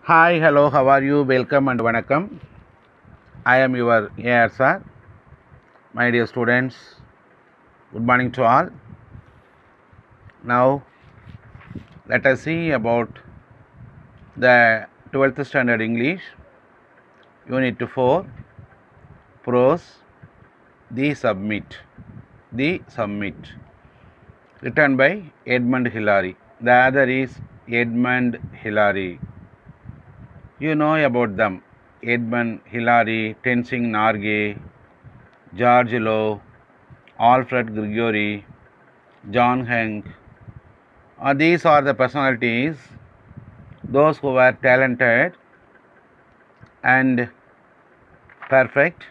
Hi, hello, how are you? Welcome and vanakkam. I am your AR sir. My dear students, good morning to all. Now, let us see about the 12th standard English, Unit 4, Prose, The Summit. The Summit. Written by Edmund Hillary. The other is Edmund Hillary. You know about them. Edmund Hillary, Tenzing Norgay, George Low, Alfred Gregory, John Hank. These are the personalities, those who were talented and perfect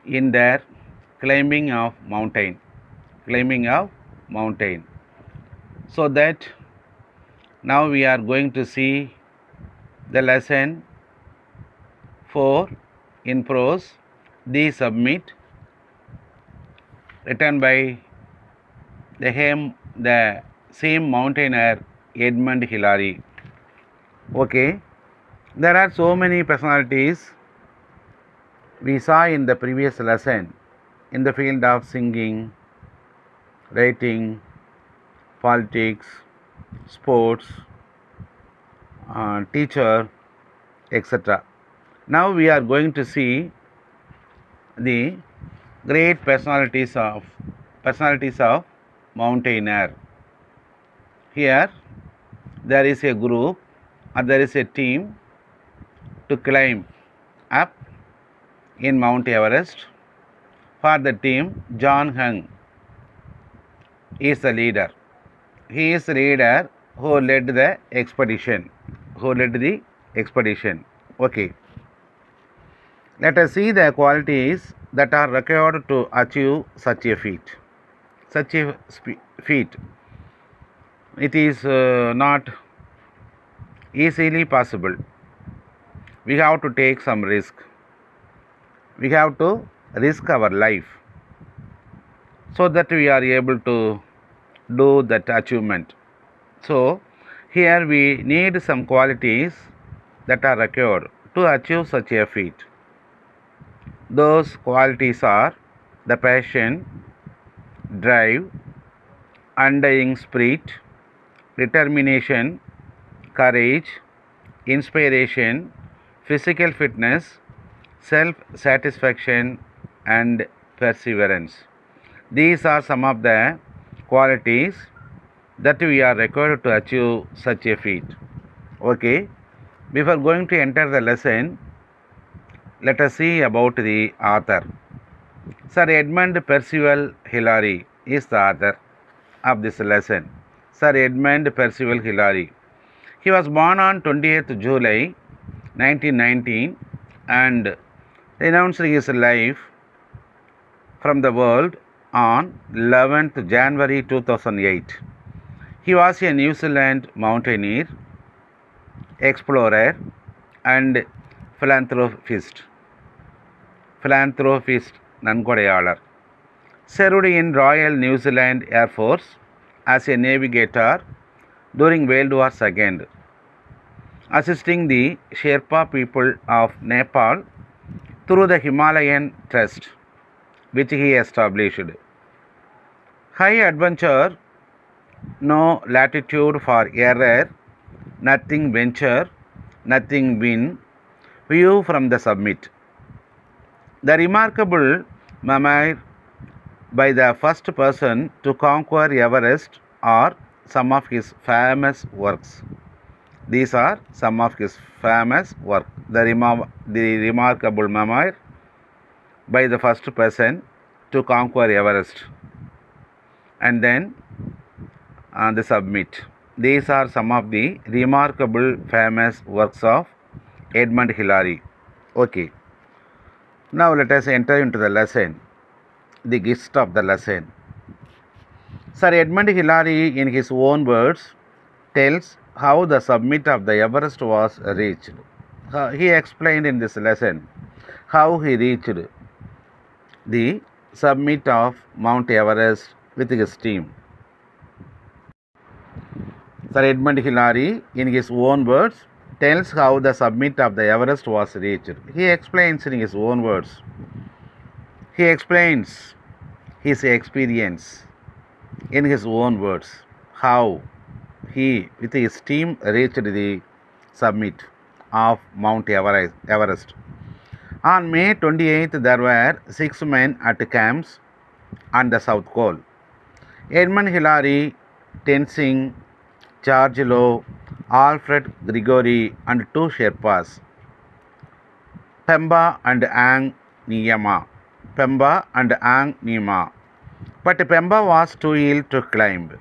in their climbing of mountain. So that now we are going to see the lesson 4 in prose, The Summit, written by the same mountaineer Edmund Hillary. Okay, there are so many personalities we saw in the previous lesson in the field of singing, writing, politics, sports, teacher, etc. Now we are going to see the great personalities of mountaineer. Here there is a group or there is a team to climb up in Mount Everest. For the team, John Hung is the leader. He is the leader who led the expedition. Okay. Let us see the qualities that are required to achieve such a feat. It is not easily possible. We have to take some risk. We have to risk our life so that we are able to do that achievement. So, here we need some qualities that are required to achieve such a feat. Those qualities are the passion, drive, undying spirit, determination, courage, inspiration, physical fitness, self-satisfaction, and perseverance. These are some of the qualities that we are required to achieve such a feat. Okay, before going to enter the lesson, let us see about the author. Sir Edmund Percival Hillary is the author of this lesson. Sir Edmund Percival Hillary. He was born on 20th July 1919 and renounced his life from the world on 11th January 2008. He was a New Zealand mountaineer, explorer, and philanthropist. நன்கொடையாளர். Served in Royal New Zealand Air Force as a navigator during World War II, assisting the Sherpa people of Nepal through the Himalayan Trust, which he established. High adventure, no latitude for error, nothing venture, nothing win, view from the summit. The remarkable memoir by the first person to conquer Everest are some of his famous works. These are some of his famous works. The remarkable memoir by the first person to conquer Everest, and then the summit. These are some of the remarkable famous works of Edmund Hillary. Okay. Now let us enter into the lesson, the gist of the lesson. Sir Edmund Hillary, in his own words, tells how the summit of the Everest was reached. He explained in this lesson how he reached the summit of Mount Everest with his team. Sir Edmund Hillary, in his own words, tells how the summit of the Everest was reached. He explains in his own words. He explains his experience in his own words how he, with his team, reached the summit of Mount Everest. On May 28th, there were 6 men at camps on the South Pole. Edmund Hillary, Tenzing, George Low, Alfred Grigori, and 2 Sherpas, Pemba and Ang Niyama. But Pemba was too ill to climb.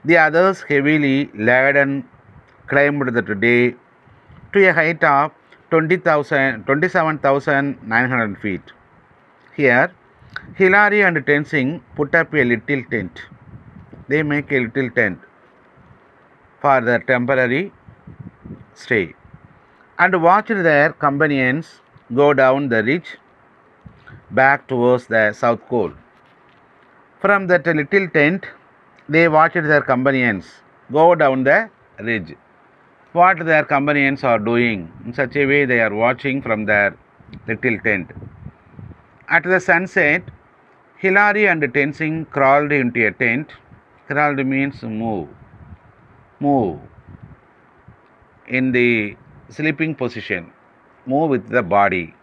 The others, heavily laden, climbed that day to a height of 27,900 feet. Here, Hillary and Tenzing put up a little tent. They make a little tent for their temporary stay and watched their companions go down the ridge back towards the South Pole. From that little tent, they watched their companions go down the ridge. What their companions are doing, in such a way they are watching from their little tent. At the sunset, Hillary and Tenzing crawled into a tent. Crawled means move in the sleeping position, move with the body.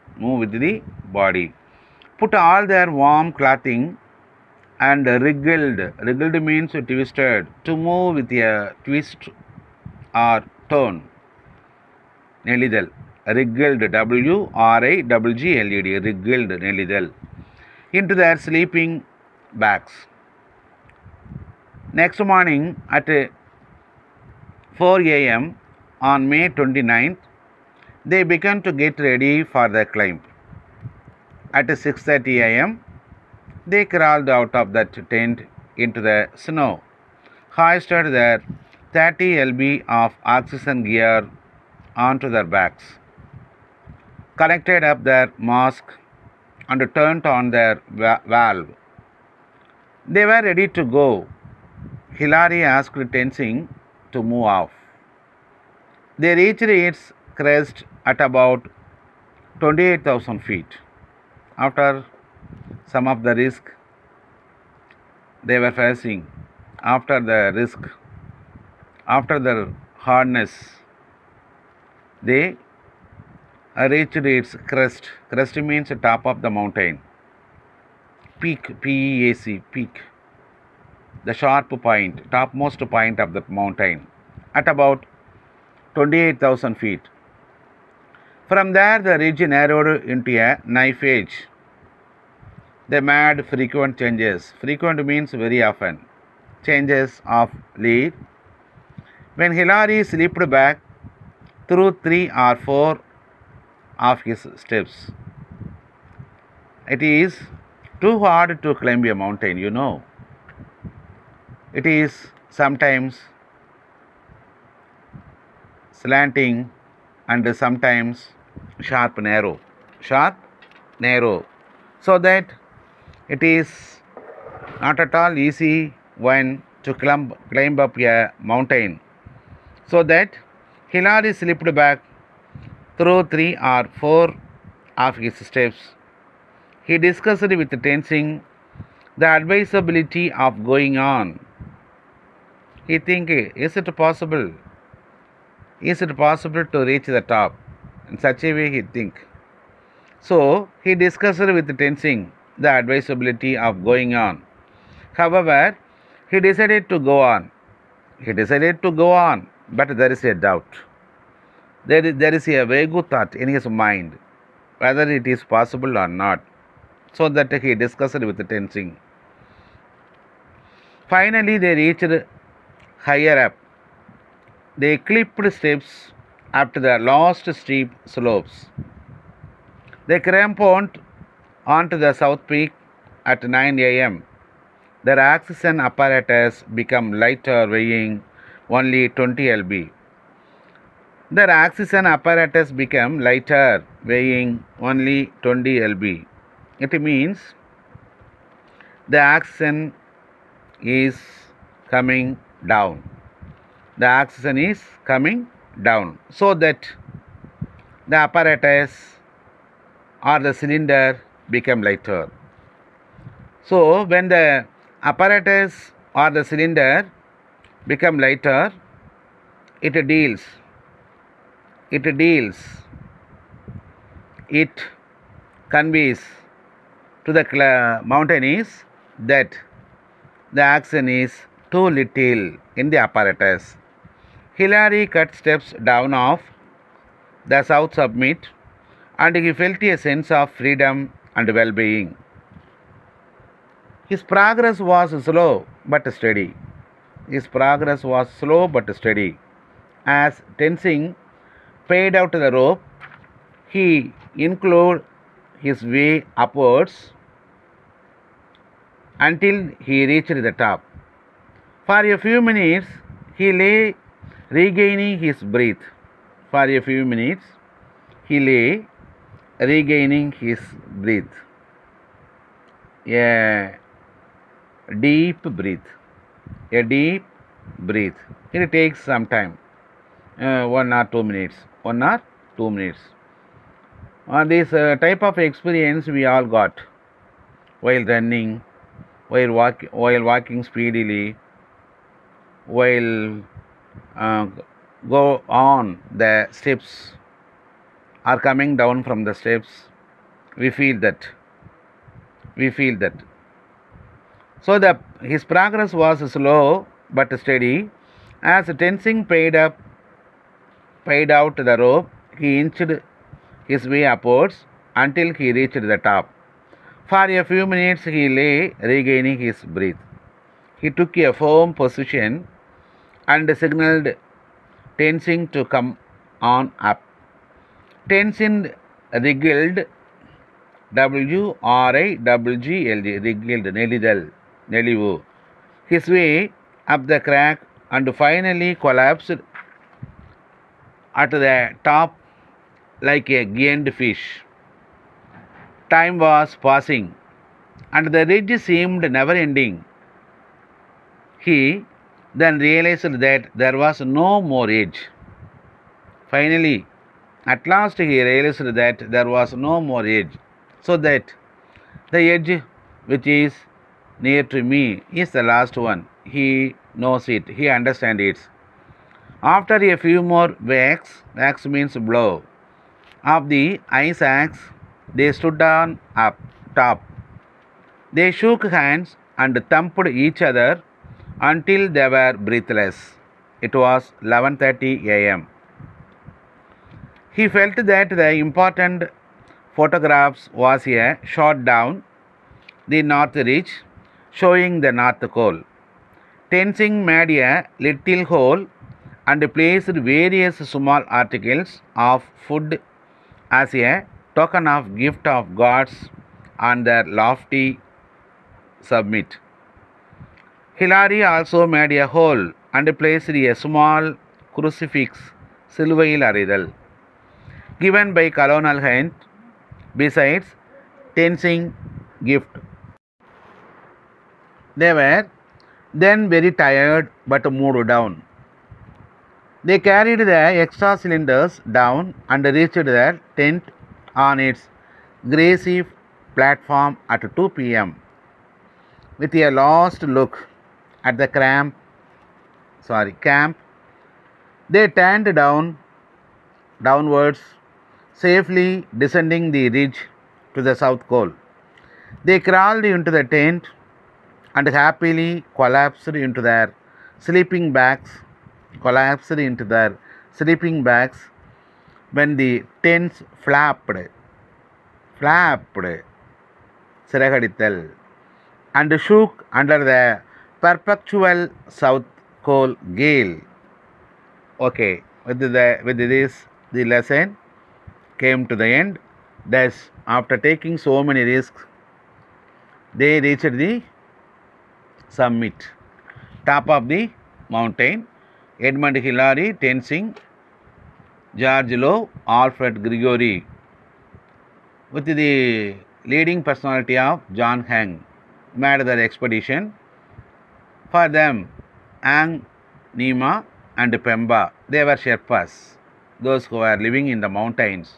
Put all their warm clothing and wriggled means twisted, to move with a twist or turn. Nelidal, wriggled, WRIGGLED, wriggled, Nelidal, into their sleeping bags. Next morning at 4 a.m. on May 29th, they began to get ready for the climb. At 6:30 a.m., they crawled out of that tent into the snow, hoisted their 30 lb of oxygen gear onto their backs, connected up their mask, and turned on their valve. They were ready to go. Hillary asked Tenzing to move off. They reached its crest at about 28,000 feet. After some of the risk they were facing, after the hardness, they reached its crest. Crest means top of the mountain. Peak, P-E-A-C, peak. The sharp point, topmost point of the mountain, at about 28,000 feet. From there, the ridge narrowed into a knife edge. They made frequent changes. Frequent means very often. Changes of lead. When Hillary slipped back through 3 or 4 of his steps. It is too hard to climb a mountain, you know. It is sometimes slanting and sometimes sharp, narrow. So that it is not at all easy when to climb up a mountain. So that Hillary slipped back through 3 or 4 of his steps. He discussed with Tenzing the advisability of going on. He think, is it possible to reach the top? In such a way he think. So he discussed with Tenzing the advisability of going on. However, he decided to go on, but there is a doubt. There is a vague thought in his mind whether it is possible or not. So that he discussed with Tenzing. Finally, they reached higher up. They clipped steps up to the last steep slopes. They cramponed onto the south peak at 9 a.m. Their oxygen apparatus became lighter, weighing only 20 lb. Their oxygen apparatus became lighter, weighing only 20 lb. It means the oxygen is coming down. The oxygen is coming down so that the apparatus or the cylinder become lighter. So when the apparatus or the cylinder become lighter, it deals, it conveys to the mountain is that the action is too little in the apparatus. Hilary cut steps down off the south summit and he felt a sense of freedom and well-being. His progress was slow but steady. His progress was slow but steady. As Tenzing paid out the rope, he inclined his way upwards until he reached the top. For a few minutes, he lay regaining his breath. For a few minutes, he lay regaining his breath. A deep breath. A deep breath. It takes some time. 1 or 2 minutes. 1 or 2 minutes. This type of experience we all got while running, while walking speedily, while go on the steps or coming down from the steps. We feel that. So his progress was slow but steady. As Tenzing paid out the rope, he inched his way upwards until he reached the top. For a few minutes he lay regaining his breath. He took a firm position and signaled Tenzing to come on up. Tenzing wriggled, wriggled, nelivu, his way up the crack and finally collapsed at the top like a giant fish. Time was passing and the ridge seemed never ending. He then realized that there was no more edge. Finally, at last he realized that there was no more edge, so that the edge which is near to me is the last one. He knows it, he understands it. After a few more whacks means blow, of the ice axe, they stood on up top. They shook hands and thumped each other until they were breathless. It was 11:30 a.m. He felt that the important photographs was a shot down the north ridge showing the North Pole. Tenzing made a little hole and placed various small articles of food as a token of gift of gods on their lofty summit. Hilary also made a hole and placed a small crucifix, silvail aridal, given by Colonel Hunt, besides Tenzing gift. They were then very tired but moved down. They carried the extra cylinders down and reached the tent on its grassy platform at 2 p.m. With a last look at the camp, they turned downwards, safely descending the ridge to the south pole. They crawled into the tent and happily collapsed into their sleeping bags when the tents flapped, சிறகடித்தல், and shook under the perpetual south pole gale. Okay, with this the lesson came to the end. Thus, after taking so many risks, they reached the summit, top of the mountain. Edmund Hillary, Tenzing, George Low, Alfred Gregory, with the leading personality of John Hang, made their expedition. For them, Ang Nima and Pemba, they were Sherpas, those who were living in the mountains,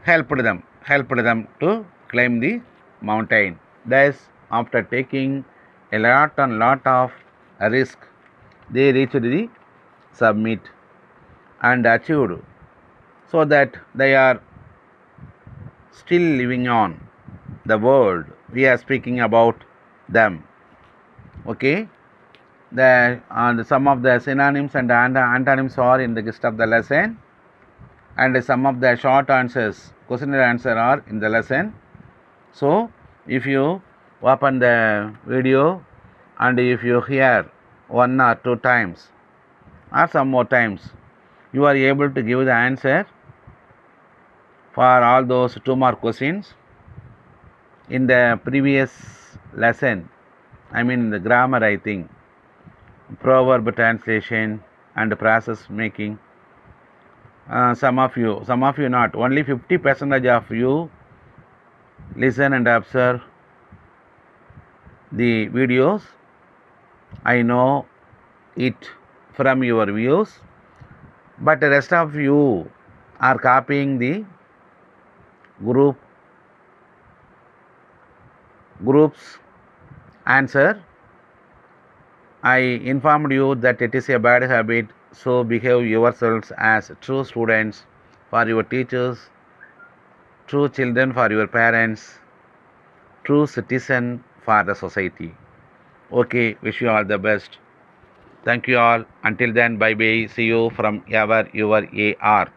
helped them to climb the mountain. Thus, after taking a lot of risk, they reached the summit and achieved, so that they are still living on the world. We are speaking about them. Okay, some of the synonyms and antonyms are in the gist of the lesson, and some of the short answers, question and answer, are in the lesson. So if you open the video and if you hear 1 or 2 times or some more times, you are able to give the answer for all those 2 more questions. In the previous lesson, I mean the grammar, I think, proverb translation and process making, some of you not, only 50% of you listen and observe the videos. I know it from your views, but the rest of you are copying the group's answer. I informed you that it is a bad habit, so behave yourselves as true students for your teachers, true children for your parents, true citizen for the society. Okay, wish you all the best. Thank you all. Until then, bye bye. See you from your AR.